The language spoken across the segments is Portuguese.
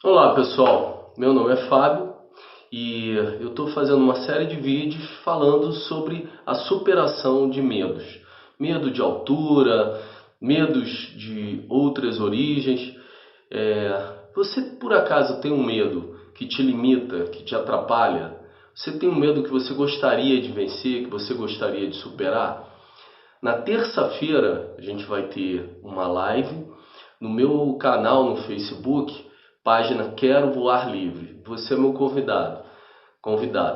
Olá pessoal, meu nome é Fábio e eu estou fazendo uma série de vídeos falando sobre a superação de medos. Medo de altura, medos de outras origens. Você por acaso tem um medo que te limita, que te atrapalha? Você tem um medo que você gostaria de vencer, que você gostaria de superar? Na terça-feira a gente vai ter uma live no meu canal no Facebook, página Quero Voar Livre. Você é meu convidado.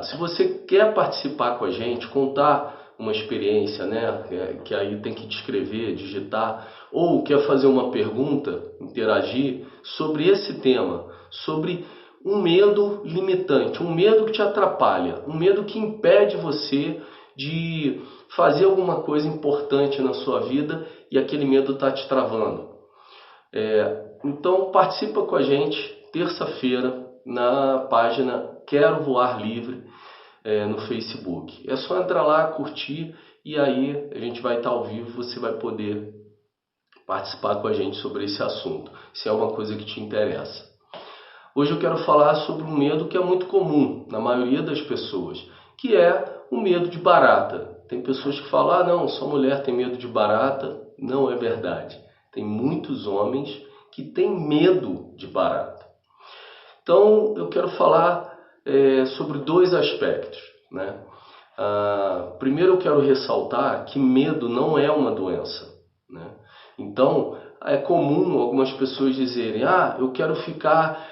Se você quer participar com a gente, contar uma experiência, né, que aí tem que descrever, digitar, ou quer fazer uma pergunta, interagir sobre esse tema, sobre um medo limitante, um medo que te atrapalha, um medo que impede você de fazer alguma coisa importante na sua vida e aquele medo está te travando. Então participa com a gente terça-feira na página Quero Voar Livre no Facebook. É só entrar lá, curtir e aí a gente vai estar ao vivo, você vai poder participar com a gente sobre esse assunto, se é uma coisa que te interessa. Hoje eu quero falar sobre um medo que é muito comum na maioria das pessoas, que é o medo de barata. Tem pessoas que falam, não, só mulher tem medo de barata. Não é verdade. Tem muitos homens que têm medo de barata. Então eu quero falar sobre dois aspectos, né? Primeiro eu quero ressaltar que medo não é uma doença, né? Então é comum algumas pessoas dizerem: eu quero ficar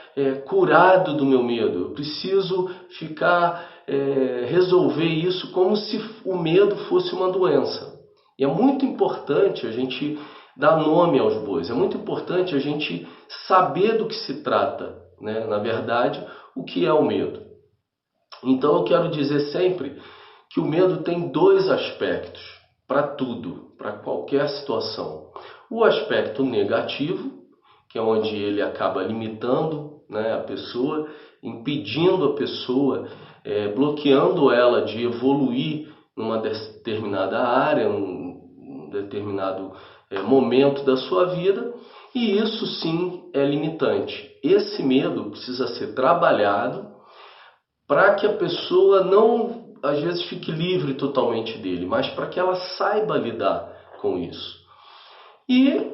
curado do meu medo, eu preciso resolver isso como se o medo fosse uma doença. E é muito importante a gente dar nome aos bois, é muito importante a gente saber do que se trata, né? Na verdade, o que é o medo. Então eu quero dizer sempre que o medo tem dois aspectos para tudo, para qualquer situação. O aspecto negativo, que é onde ele acaba limitando, né, a pessoa, impedindo a pessoa, bloqueando ela de evoluir numa determinada área, num determinado momento da sua vida, e isso sim é limitante. Esse medo precisa ser trabalhado para que a pessoa não, às vezes, fique livre totalmente dele, mas para que ela saiba lidar com isso. E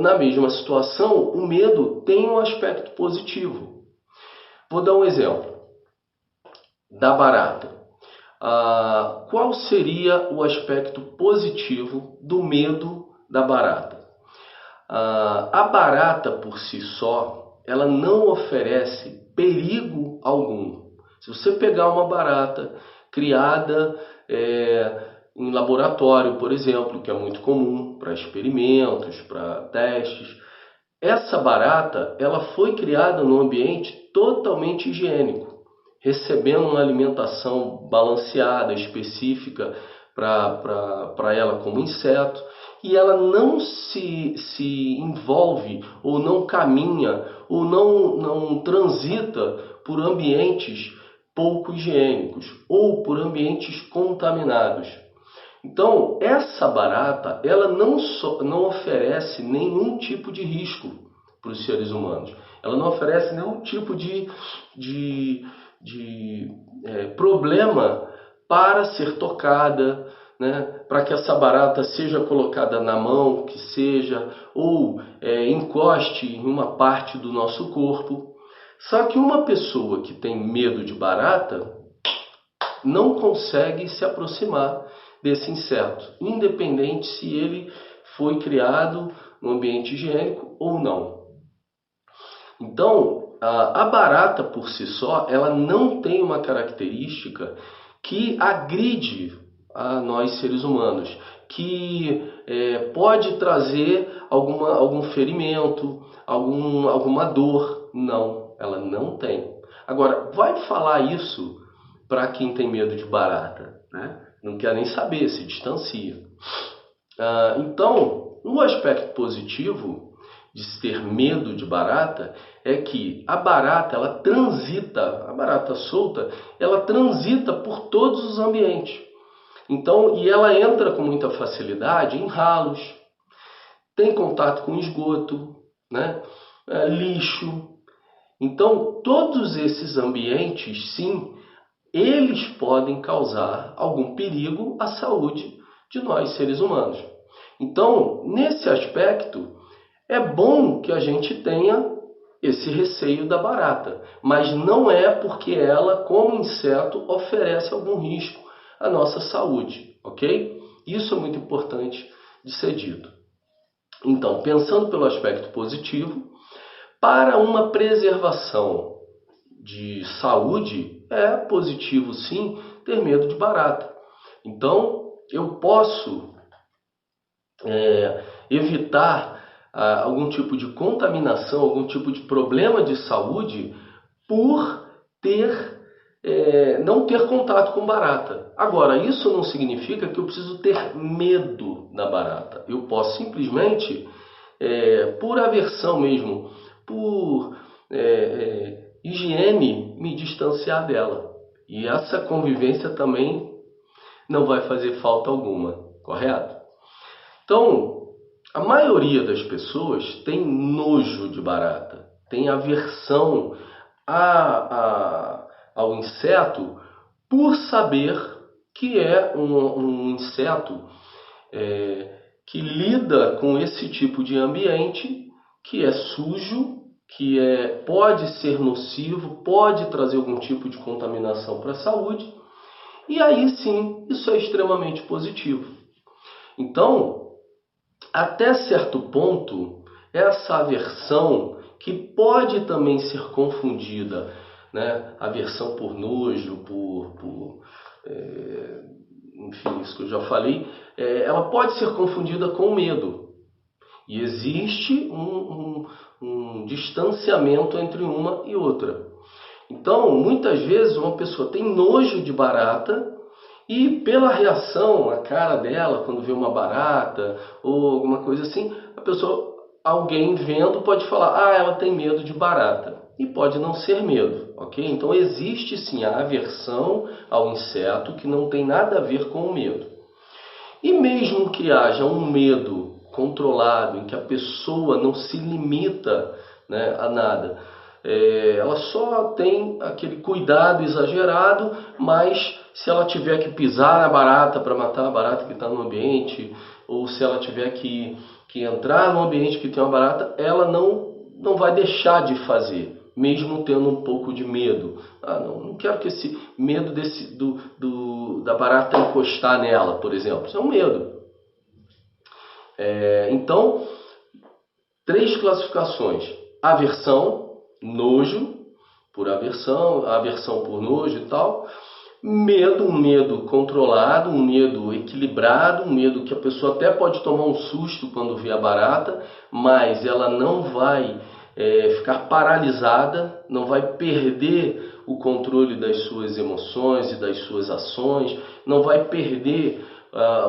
na mesma situação, o medo tem um aspecto positivo. Vou dar um exemplo da barata. Qual seria o aspecto positivo do medo da barata? A barata por si só, ela não oferece perigo algum. Se você pegar uma barata criada em laboratório, por exemplo, que é muito comum para experimentos, para testes, essa barata ela foi criada num ambiente totalmente higiênico, recebendo uma alimentação balanceada, específica para ela como inseto, e ela não se envolve ou não caminha ou não transita por ambientes pouco higiênicos ou por ambientes contaminados. Então, essa barata, ela não oferece nenhum tipo de risco para os seres humanos. Ela não oferece nenhum tipo de problema para ser tocada, né? Para que essa barata seja colocada na mão, que seja, ou encoste em uma parte do nosso corpo. Só que uma pessoa que tem medo de barata não consegue se aproximar desse inseto, independente se ele foi criado no ambiente higiênico ou não. Então, a barata por si só, ela não tem uma característica que agride a nós seres humanos, que pode trazer algum ferimento, alguma dor. Não, ela não tem. Agora, vai falar isso para quem tem medo de barata, né? Não quer nem saber, se distancia. Então, um aspecto positivo de se ter medo de barata é que a barata, a barata solta, ela transita por todos os ambientes. Então, e ela entra com muita facilidade em ralos, tem contato com esgoto, né? lixo. Então, todos esses ambientes, sim, eles podem causar algum perigo à saúde de nós, seres humanos. Então, nesse aspecto, é bom que a gente tenha esse receio da barata, mas não é porque ela, como inseto, oferece algum risco à nossa saúde, ok? Isso é muito importante de ser dito. Então, pensando pelo aspecto positivo, para uma preservação de saúde, é positivo sim ter medo de barata. Então, eu posso evitar algum tipo de contaminação, algum tipo de problema de saúde por não ter contato com barata. Agora, isso não significa que eu preciso ter medo da barata. Eu posso simplesmente, por aversão mesmo, por higiene, me distanciar dela. E essa convivência também não vai fazer falta alguma, correto? Então, a maioria das pessoas tem nojo de barata, tem aversão ao inseto por saber que é um inseto que lida com esse tipo de ambiente que é sujo, que pode ser nocivo, pode trazer algum tipo de contaminação para a saúde, e aí sim, isso é extremamente positivo. Então, até certo ponto, essa aversão, que pode também ser confundida, né? Aversão por nojo, enfim, isso que eu já falei, ela pode ser confundida com medo. E existe um distanciamento entre uma e outra. Então, muitas vezes, uma pessoa tem nojo de barata e pela reação, a cara dela, quando vê uma barata ou alguma coisa assim, alguém vendo pode falar, ela tem medo de barata. E pode não ser medo, ok? Então existe sim a aversão ao inseto que não tem nada a ver com o medo. E mesmo que haja um medo controlado, em que a pessoa não se limita, né, a nada, ela só tem aquele cuidado exagerado, mas se ela tiver que pisar na barata para matar a barata que está no ambiente, ou se ela tiver que entrar no ambiente que tem uma barata, ela não vai deixar de fazer, mesmo tendo um pouco de medo. Não quero que esse medo da barata encostar nela, por exemplo. Isso é um medo. Então, 3 classificações: aversão, nojo, por aversão por nojo e tal. Medo, um medo controlado, um medo equilibrado, um medo que a pessoa até pode tomar um susto quando vê a barata, mas ela não vai ficar paralisada, não vai perder o controle das suas emoções e das suas ações, não vai perder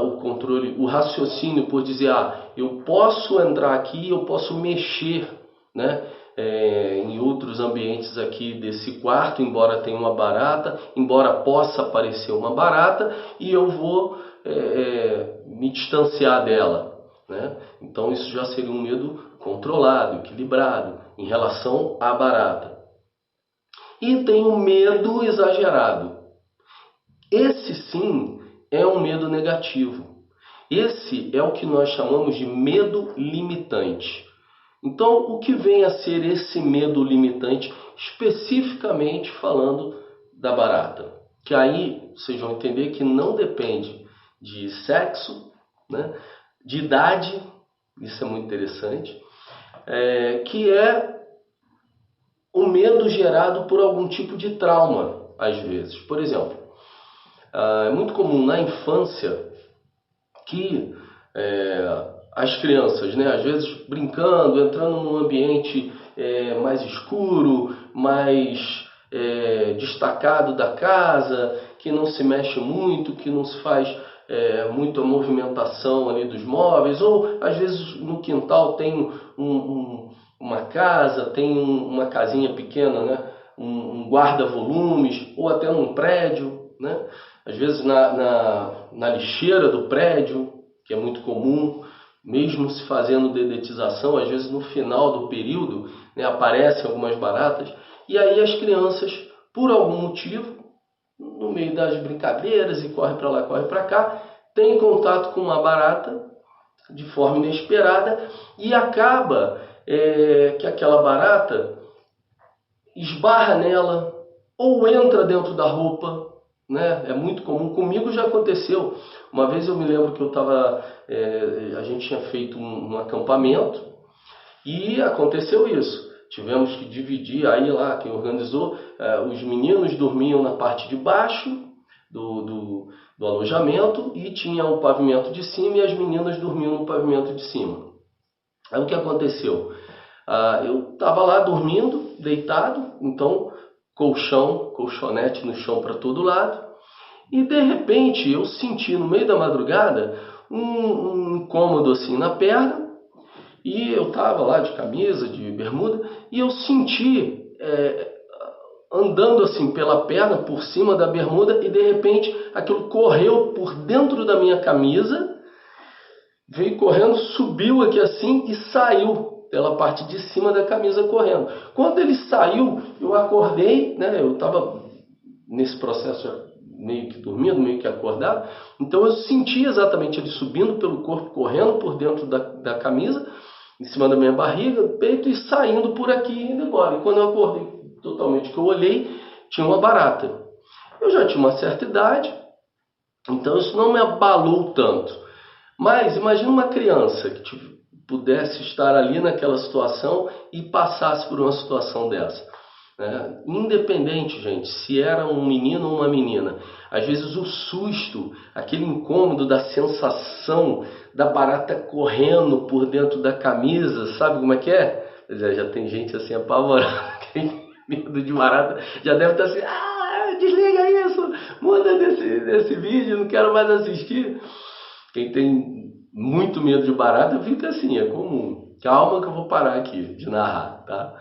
o controle, o raciocínio por dizer, eu posso entrar aqui, eu posso mexer, né? Em outros ambientes aqui desse quarto, embora tenha uma barata, embora possa aparecer uma barata, e eu vou me distanciar dela, né? Então isso já seria um medo controlado, equilibrado em relação à barata. E tem o medo exagerado. Esse sim é um medo negativo. Esse é o que nós chamamos de medo limitante. Então, o que vem a ser esse medo limitante, especificamente falando da barata? Que aí vocês vão entender que não depende de sexo, né? De idade, isso é muito interessante, que é o medo gerado por algum tipo de trauma, às vezes. Por exemplo, é muito comum na infância que as crianças, né, às vezes brincando, entrando num ambiente mais escuro, mais destacado da casa, que não se mexe muito, que não se faz muita movimentação ali dos móveis, ou às vezes no quintal tem uma casa, tem uma casinha pequena, né, um guarda-volumes, ou até num prédio, né, às vezes na lixeira do prédio, que é muito comum, mesmo se fazendo dedetização, às vezes no final do período, né, aparecem algumas baratas, e aí as crianças, por algum motivo, no meio das brincadeiras e corre para lá, corre para cá, tem contato com uma barata de forma inesperada e acaba que aquela barata esbarra nela ou entra dentro da roupa, né? É muito comum. Comigo já aconteceu. Uma vez eu me lembro que a gente tinha feito um acampamento e aconteceu isso. Tivemos que dividir, aí lá quem organizou, os meninos dormiam na parte de baixo do alojamento e tinha o pavimento de cima e as meninas dormiam no pavimento de cima. Aí o que aconteceu? Eu estava lá dormindo, deitado, então colchonete no chão para todo lado, e de repente eu senti no meio da madrugada um incômodo assim na perna, e eu estava lá de camisa, de bermuda, e eu senti andando assim pela perna, por cima da bermuda, e de repente aquilo correu por dentro da minha camisa, veio correndo, subiu aqui assim e saiu pela parte de cima da camisa correndo. Quando ele saiu, eu acordei, né? Eu estava nesse processo meio que dormindo, meio que acordado, então eu senti exatamente ele subindo pelo corpo, correndo por dentro da camisa, em cima da minha barriga, peito, e saindo por aqui e indo embora. E quando eu acordei totalmente, que eu olhei, tinha uma barata. Eu já tinha uma certa idade, então isso não me abalou tanto. Mas imagina uma criança que pudesse estar ali naquela situação e passasse por uma situação dessa. Independente, gente, se era um menino ou uma menina, às vezes o susto, aquele incômodo da sensação da barata correndo por dentro da camisa, sabe como é que é? Já tem gente assim apavorada, tem medo de barata, já deve estar assim, desliga isso, muda desse vídeo, não quero mais assistir. Quem tem muito medo de barata fica assim, é comum. Calma que eu vou parar aqui de narrar, tá?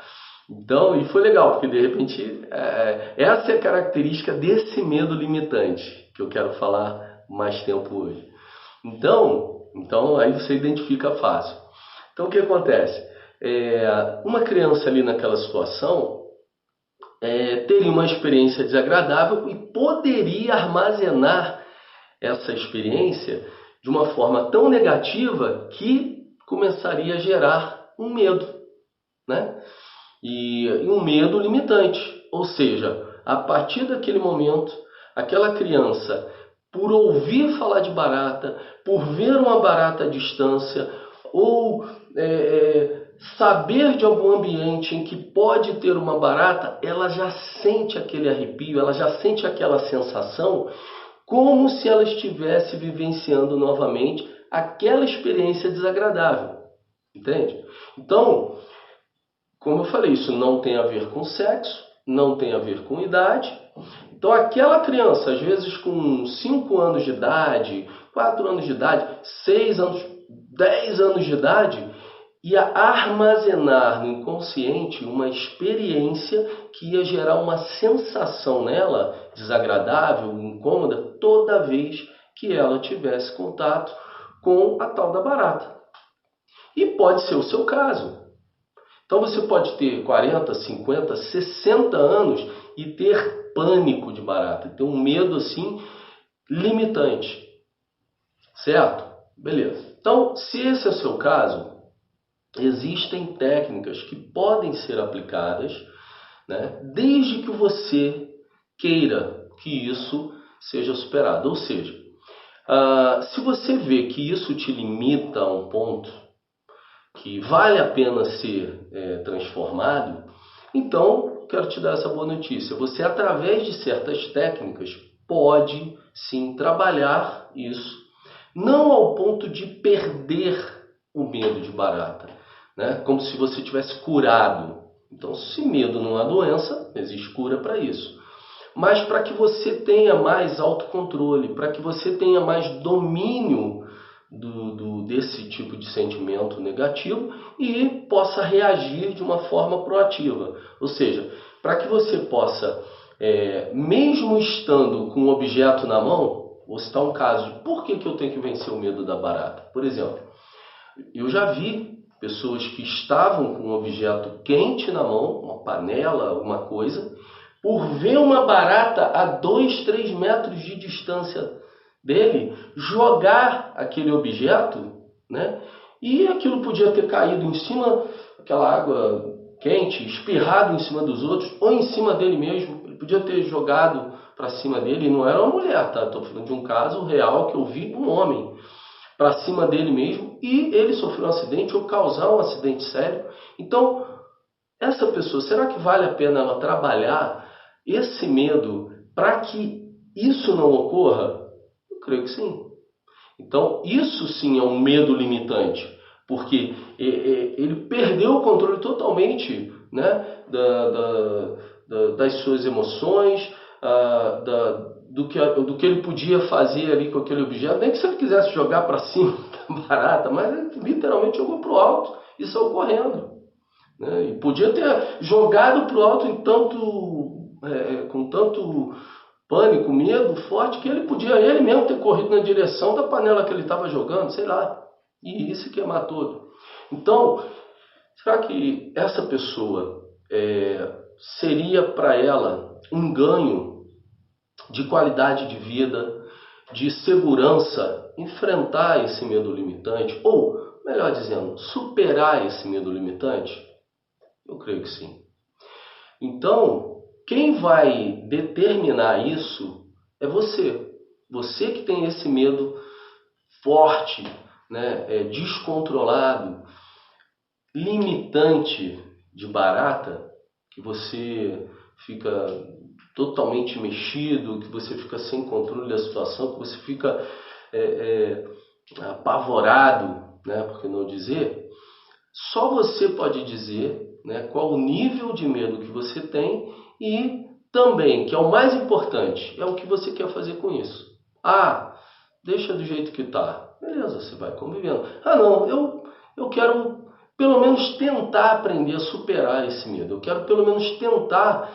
Então, e foi legal, porque de repente essa é a característica desse medo limitante, que eu quero falar mais tempo hoje. Então aí você identifica fácil. Então o que acontece? Uma criança ali naquela situação teria uma experiência desagradável e poderia armazenar essa experiência de uma forma tão negativa que começaria a gerar um medo, né? E um medo limitante, ou seja, a partir daquele momento, aquela criança, por ouvir falar de barata, por ver uma barata à distância, ou saber de algum ambiente em que pode ter uma barata, ela já sente aquele arrepio, ela já sente aquela sensação, como se ela estivesse vivenciando novamente aquela experiência desagradável, entende? Então, como eu falei, isso não tem a ver com sexo, não tem a ver com idade. Então aquela criança, às vezes com 5 anos de idade, 4 anos de idade, 6 anos, 10 anos de idade, ia armazenar no inconsciente uma experiência que ia gerar uma sensação nela, desagradável, incômoda, toda vez que ela tivesse contato com a tal da barata. E pode ser o seu caso. Então você pode ter 40, 50, 60 anos e ter pânico de barata, ter um medo assim limitante. Certo? Beleza. Então, se esse é o seu caso, existem técnicas que podem ser aplicadas, né, desde que você queira que isso seja superado. Ou seja, se você vê que isso te limita a um ponto que vale a pena ser transformado, então quero te dar essa boa notícia. Você, através de certas técnicas, pode sim trabalhar isso, não ao ponto de perder o medo de barata, né? Como se você tivesse curado. Então, se medo não é doença, existe cura para isso. Mas para que você tenha mais autocontrole, para que você tenha mais domínio desse tipo de sentimento negativo e possa reagir de uma forma proativa. Ou seja, para que você possa, mesmo estando com um objeto na mão, vou citar um caso de por que eu tenho que vencer o medo da barata. Por exemplo, Eu já vi pessoas que estavam com um objeto quente na mão, uma panela, alguma coisa, por ver uma barata a 2, 3 metros de distância dele, jogar aquele objeto, né? E aquilo podia ter caído em cima daquela água quente, espirrado em cima dos outros, ou em cima dele mesmo. Ele podia ter jogado para cima dele, e não era uma mulher, tá? Estou falando de um caso real que eu vi, um homem para cima dele mesmo, e ele sofreu um acidente ou causar um acidente sério. Então, essa pessoa, será que vale a pena ela trabalhar esse medo para que isso não ocorra? Eu creio que sim. Então, isso sim é um medo limitante, porque ele perdeu o controle totalmente, né, das suas emoções, do que ele podia fazer ali com aquele objeto. Nem que se ele quisesse jogar para cima da barata, mas ele literalmente jogou para o alto e saiu correndo, né? E podia ter jogado para o alto com tanto pânico, medo forte, que ele podia ele mesmo ter corrido na direção da panela que ele estava jogando, sei lá, e se queimar todo. Então, será que essa pessoa seria para ela um ganho de qualidade de vida, de segurança, enfrentar esse medo limitante, ou, melhor dizendo, superar esse medo limitante? Eu creio que sim. Então, quem vai determinar isso é você. Você que tem esse medo forte, né, descontrolado, limitante de barata, que você fica totalmente mexido, que você fica sem controle da situação, que você fica apavorado, né, por que não dizer? Só você pode dizer, né, qual o nível de medo que você tem e também, que é o mais importante, é o que você quer fazer com isso. Ah, deixa do jeito que está. Beleza, você vai convivendo. Ah, não, eu quero pelo menos tentar aprender a superar esse medo. Eu quero pelo menos tentar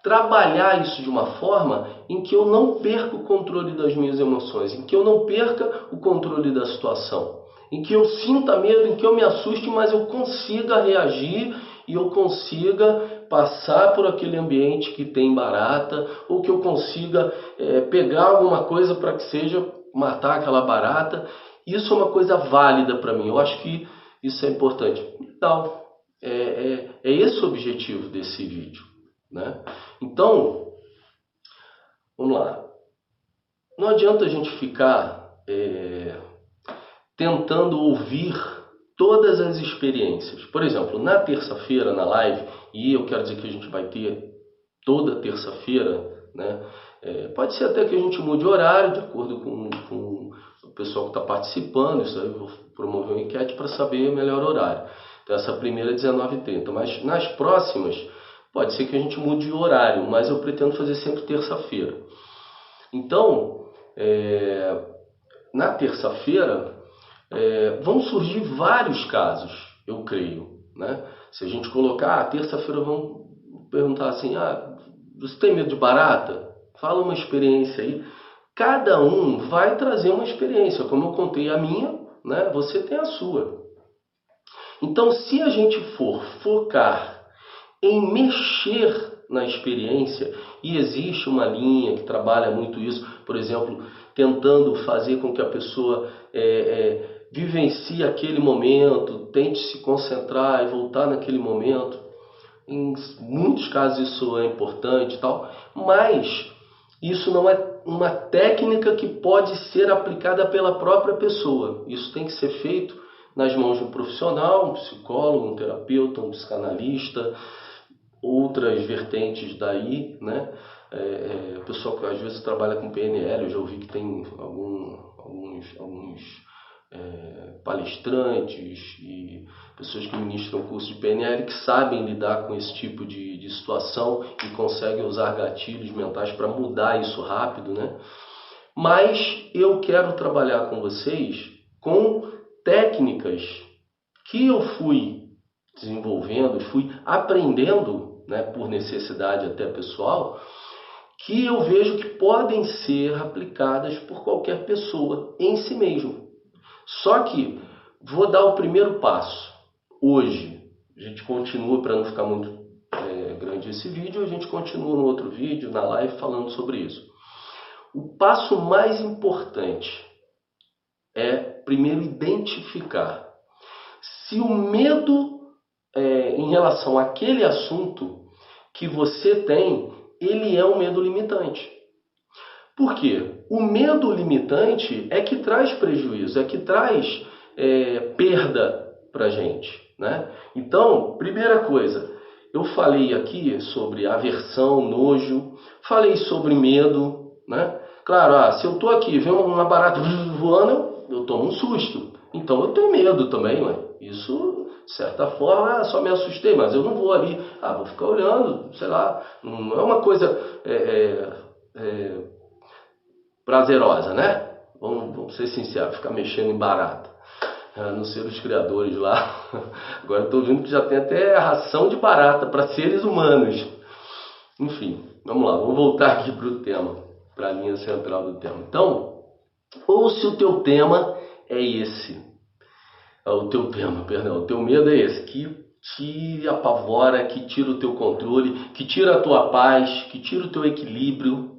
trabalhar isso de uma forma em que eu não perca o controle das minhas emoções, em que eu não perca o controle da situação, em que eu sinta medo, em que eu me assuste, mas eu consiga reagir e eu consiga passar por aquele ambiente que tem barata, ou que eu consiga pegar alguma coisa para que seja matar aquela barata. Isso é uma coisa válida para mim. Eu acho que isso é importante. Então, é esse o objetivo desse vídeo, né? Então, vamos lá. Não adianta a gente ficar tentando ouvir todas as experiências. Por exemplo, na terça-feira, na live, e eu quero dizer que a gente vai ter toda terça-feira, né? Pode ser até que a gente mude o horário, de acordo com o pessoal que está participando. Isso aí eu vou promover uma enquete para saber o melhor horário. Então, essa primeira é 19h30, mas nas próximas pode ser que a gente mude o horário, mas eu pretendo fazer sempre terça-feira. Então, na terça-feira, vão surgir vários casos, eu creio, né? Se a gente colocar, terça-feira vamos perguntar assim, você tem medo de barata? Fala uma experiência aí. Cada um vai trazer uma experiência, como eu contei a minha, né? Você tem a sua. Então, se a gente for focar em mexer na experiência, e existe uma linha que trabalha muito isso, por exemplo, tentando fazer com que a pessoa vivencie aquele momento, tente se concentrar e voltar naquele momento. Em muitos casos isso é importante e tal, mas isso não é uma técnica que pode ser aplicada pela própria pessoa. Isso tem que ser feito nas mãos de um profissional, um psicólogo, um terapeuta, um psicanalista, outras vertentes daí, né? O pessoal que às vezes trabalha com PNL, eu já ouvi que tem alguns palestrantes e pessoas que ministram curso de PNL que sabem lidar com esse tipo de situação e conseguem usar gatilhos mentais para mudar isso rápido, né? Mas eu quero trabalhar com vocês com técnicas que eu fui desenvolvendo, fui aprendendo, né, por necessidade até pessoal, que eu vejo que podem ser aplicadas por qualquer pessoa em si mesmo. Só que vou dar o primeiro passo. Hoje, a gente continua, para não ficar muito grande esse vídeo, a gente continua no outro vídeo, na live, falando sobre isso. O passo mais importante é, primeiro, identificar se o medo em relação àquele assunto que você tem, ele é um medo limitante. Por quê? O medo limitante é que traz prejuízo, é que traz perda para a gente, né? Então, primeira coisa, eu falei aqui sobre aversão, nojo, falei sobre medo, né? Claro, se eu estou aqui, vem uma barata voando, eu tomo um susto. Então eu tenho medo também, né? Isso, de certa forma, só me assustei, mas eu não vou ali, vou ficar olhando, sei lá, não é uma coisa prazerosa, né? Vamos ser sinceros, ficar mexendo em barata. A não ser os criadores lá. Agora eu estou vendo que já tem até ração de barata para seres humanos. Enfim, vamos lá, vamos voltar aqui para o tema, para a linha central do tema. Então, ou se o teu tema é esse, o teu medo é esse, que te apavora, que tira o teu controle, que tira a tua paz, que tira o teu equilíbrio,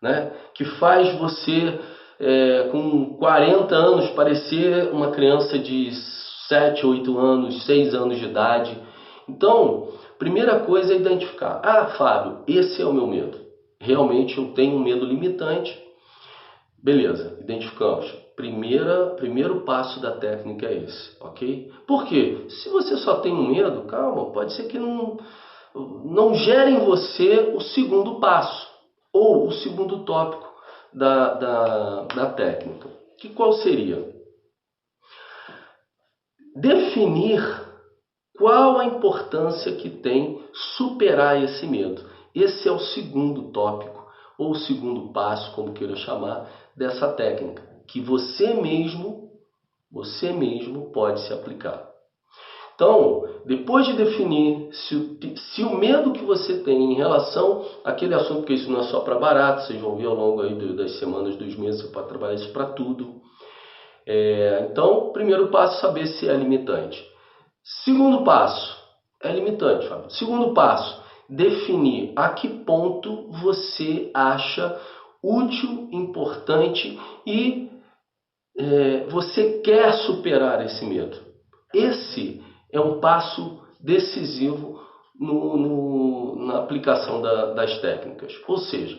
né? Que faz você, com 40 anos, parecer uma criança de 7, 8 anos, 6 anos de idade. Então, primeira coisa é identificar. Fábio, esse é o meu medo. Realmente eu tenho um medo limitante. Beleza, identificamos. Primeiro passo da técnica é esse, ok? Por quê? Se você só tem um medo, calma, pode ser que não gere em você o segundo passo, ou o segundo tópico da técnica. Qual seria? Definir qual a importância que tem superar esse medo. Esse é o segundo tópico, ou o segundo passo, como queira chamar, dessa técnica, que você mesmo pode se aplicar. Então, depois de definir se o medo que você tem em relação àquele assunto, porque isso não é só para barato, vocês vão ver ao longo aí das semanas, dos meses, você pode trabalhar isso para tudo. Então, primeiro passo, saber se é limitante. Segundo passo, é limitante, Fábio. Segundo passo, definir a que ponto você acha útil, importante e você quer superar esse medo. Esse é um passo decisivo na aplicação das técnicas. Ou seja,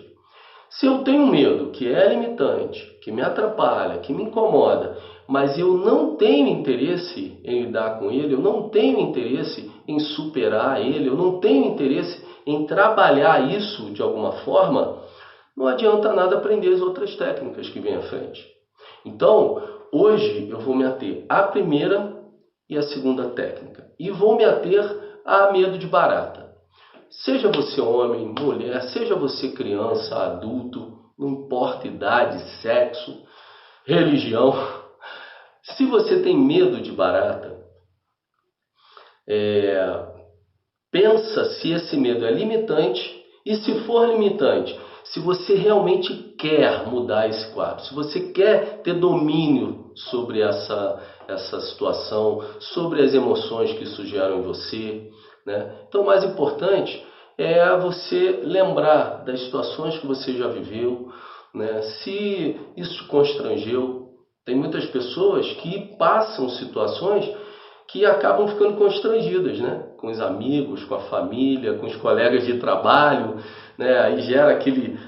se eu tenho medo que é limitante, que me atrapalha, que me incomoda, mas eu não tenho interesse em lidar com ele, eu não tenho interesse em superar ele, eu não tenho interesse em trabalhar isso de alguma forma, não adianta nada aprender as outras técnicas que vêm à frente. Então, hoje eu vou me ater à primeira e à segunda técnica. E vou me ater a medo de barata. Seja você homem, mulher, seja você criança, adulto, não importa idade, sexo, religião. Se você tem medo de barata, pensa se esse medo é limitante e, se for limitante, se você realmente quer mudar esse quadro, se você quer ter domínio sobre essa situação, sobre as emoções que isso gera em você, né? Então, o mais importante é você lembrar das situações que você já viveu, né? Se isso te constrangeu. Tem muitas pessoas que passam situações que acabam ficando constrangidas, né? Com os amigos, com a família, com os colegas de trabalho, né? Aí gera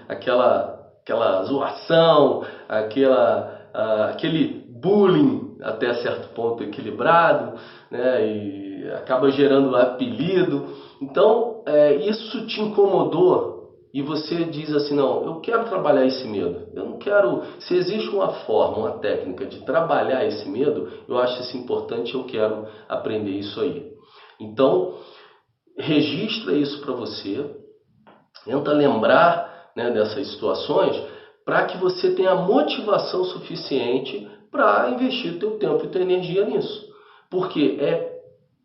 aquela zoação, aquele bullying até certo ponto equilibrado, né? E acaba gerando apelido. Então, isso te incomodou e você diz assim, não, eu quero trabalhar esse medo. Eu não quero... Se existe uma forma, uma técnica de trabalhar esse medo, eu acho isso importante, eu quero aprender isso aí. Então, registra isso para você, tenta lembrar, né, dessas situações, para que você tenha motivação suficiente para investir teu tempo e tua energia nisso. Porque é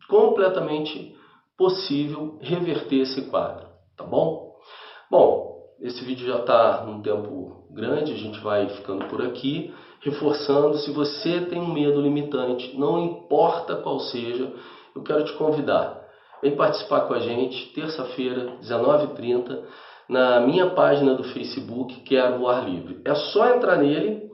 completamente possível reverter esse quadro, tá bom? Bom, esse vídeo já está num tempo grande, a gente vai ficando por aqui, reforçando, se você tem um medo limitante, não importa qual seja, eu quero te convidar. Vem participar com a gente, terça-feira, 19h30, na minha página do Facebook, Quero Voar Livre. É só entrar nele,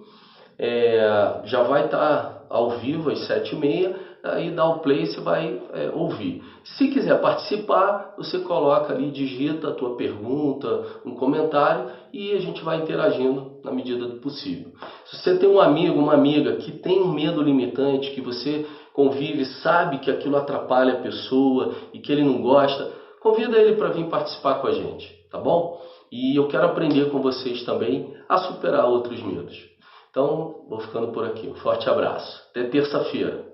já vai estar ao vivo às 7h30, aí dá o play, você vai ouvir. Se quiser participar, você coloca ali, digita a tua pergunta, um comentário e a gente vai interagindo na medida do possível. Se você tem um amigo, uma amiga que tem um medo limitante, que você convive, sabe que aquilo atrapalha a pessoa e que ele não gosta, convida ele para vir participar com a gente, tá bom? E eu quero aprender com vocês também a superar outros medos. Então, vou ficando por aqui. Um forte abraço. Até terça-feira.